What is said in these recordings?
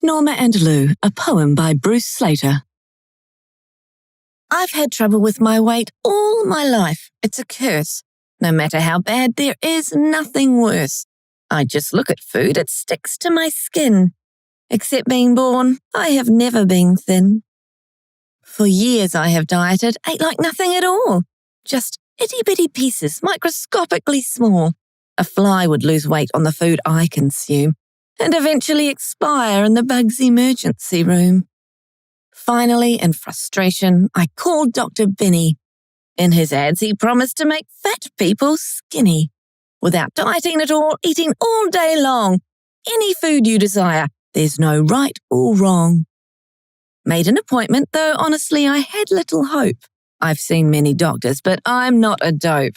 Norma and Lou, a poem by Bruce Slater. I've had trouble with my weight all my life. It's a curse. No matter how bad, there is nothing worse. I just look at food, it sticks to my skin. Except being born, I have never been thin. For years I have dieted, ate like nothing at all. Just itty-bitty pieces, microscopically small. A fly would lose weight on the food I consume and eventually expire in the bug's emergency room. Finally, in frustration, I called Dr. Binney. In his ads, he promised to make fat people skinny. Without dieting at all, eating all day long. Any food you desire, there's no right or wrong. Made an appointment, though honestly I had little hope. I've seen many doctors, but I'm not a dope.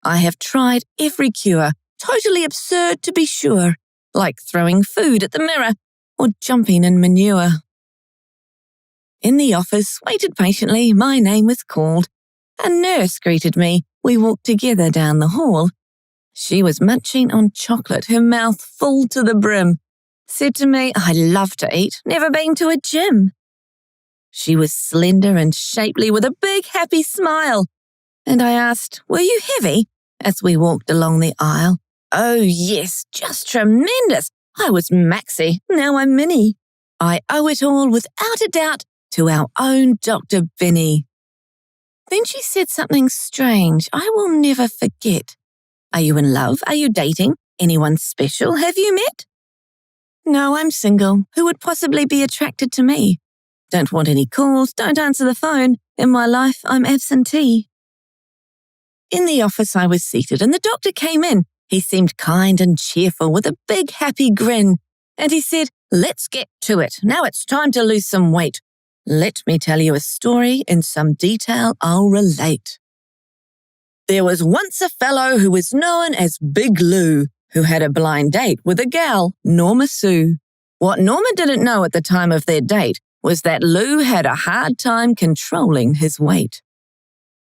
I have tried every cure, totally absurd to be sure, like throwing food at the mirror or jumping in manure. In the office, waited patiently, my name was called. A nurse greeted me. We walked together down the hall. She was munching on chocolate, her mouth full to the brim. Said to me, I love to eat, never been to a gym. She was slender and shapely with a big happy smile. And I asked, were you heavy? As we walked along the aisle. Oh yes, just tremendous. I was maxi, now I'm mini. I owe it all without a doubt to our own Dr. Binney. Then she said something strange I will never forget. Are you in love? Are you dating? Anyone special have you met? No, I'm single. Who would possibly be attracted to me? Don't want any calls, don't answer the phone. In my life, I'm absentee. In the office, I was seated and the doctor came in. He seemed kind and cheerful with a big happy grin. And he said, let's get to it. Now it's time to lose some weight. Let me tell you a story in some detail I'll relate. There was once a fellow who was known as Big Lou, who had a blind date with a gal, Norma Sue. What Norma didn't know at the time of their date was that Lou had a hard time controlling his weight.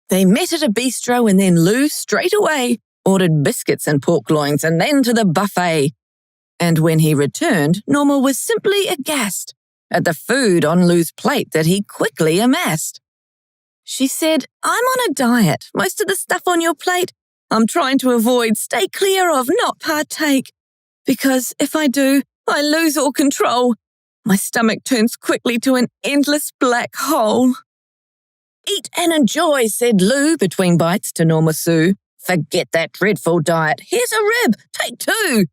They met at a bistro and then Lou straight away ordered biscuits and pork loins and then to the buffet. And when he returned, Norma was simply aghast at the food on Lou's plate that he quickly amassed. She said, I'm on a diet. Most of the stuff on your plate, I'm trying to avoid, stay clear of, not partake. Because if I do, I lose all control. My stomach turns quickly to an endless black hole. Eat and enjoy, said Lou between bites to Norma Sue. Forget that dreadful diet. Here's a rib. Take two.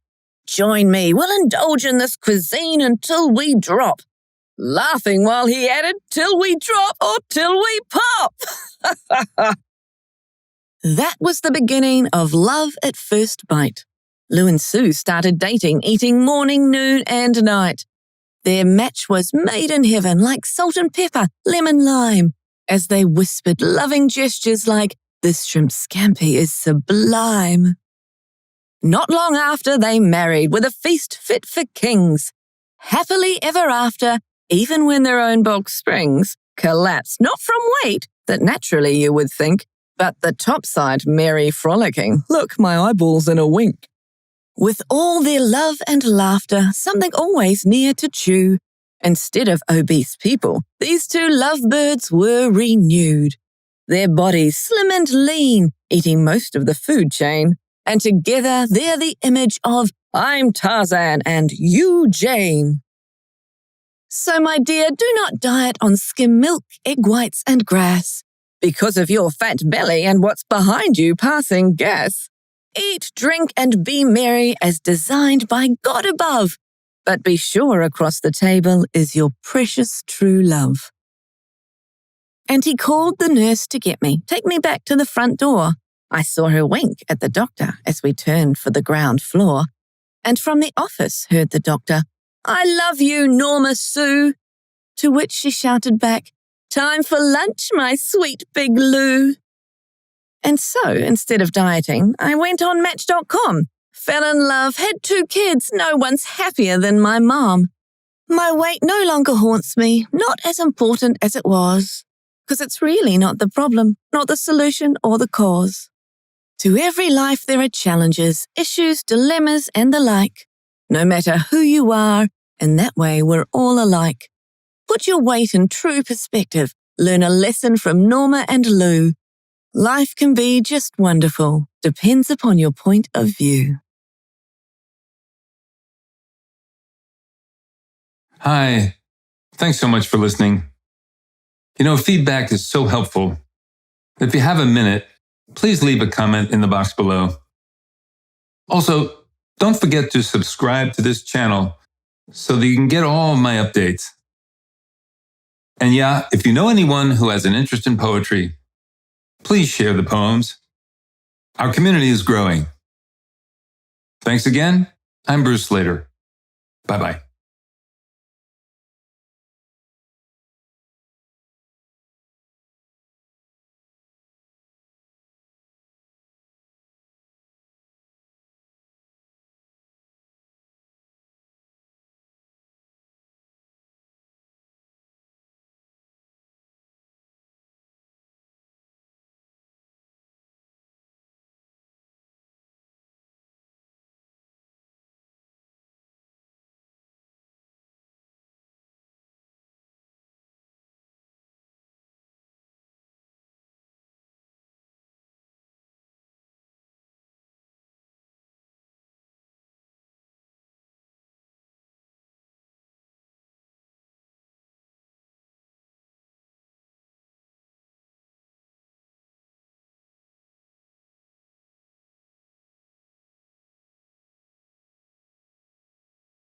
Join me. We'll indulge in this cuisine until we drop. Laughing while he added, till we drop or till we pop. That was the beginning of love at first bite. Lou and Sue started dating, eating morning, noon and night. Their match was made in heaven like salt and pepper, lemon lime, as they whispered loving gestures like, this shrimp scampi is sublime. Not long after, they married with a feast fit for kings. Happily ever after, even when their own box springs collapsed, not from weight, that naturally you would think, but the topside merry frolicking. Look, my eyeballs in a wink. With all their love and laughter, something always near to chew. Instead of obese people, these two lovebirds were renewed. Their bodies slim and lean, eating most of the food chain. And together they're the image of I'm Tarzan and you Jane. So my dear, do not diet on skim milk, egg whites and grass, because of your fat belly and what's behind you passing gas. Eat, drink and be merry as designed by God above. But be sure across the table is your precious true love. And he called the nurse to get me, take me back to the front door. I saw her wink at the doctor as we turned for the ground floor. And from the office heard the doctor, I love you, Norma Sue. To which she shouted back, time for lunch, my sweet Big Lou. And so, instead of dieting, I went on Match.com, fell in love, had 2 kids, no one's happier than my mom. My weight no longer haunts me, not as important as it was, because it's really not the problem, not the solution or the cause. To every life there are challenges, issues, dilemmas and the like. No matter who you are, In that way, we're all alike. Put your weight in true perspective. Learn a lesson from Norma and Lou. Life can be just wonderful. Depends upon your point of view. Hi. Thanks so much for listening. Feedback is so helpful. If you have a minute, please leave a comment in the box below. Also, don't forget to subscribe to this channel so that you can get all of my updates. And yeah, if you know anyone who has an interest in poetry, please share the poems. Our community is growing. Thanks again. I'm Bruce Slater. Bye-bye.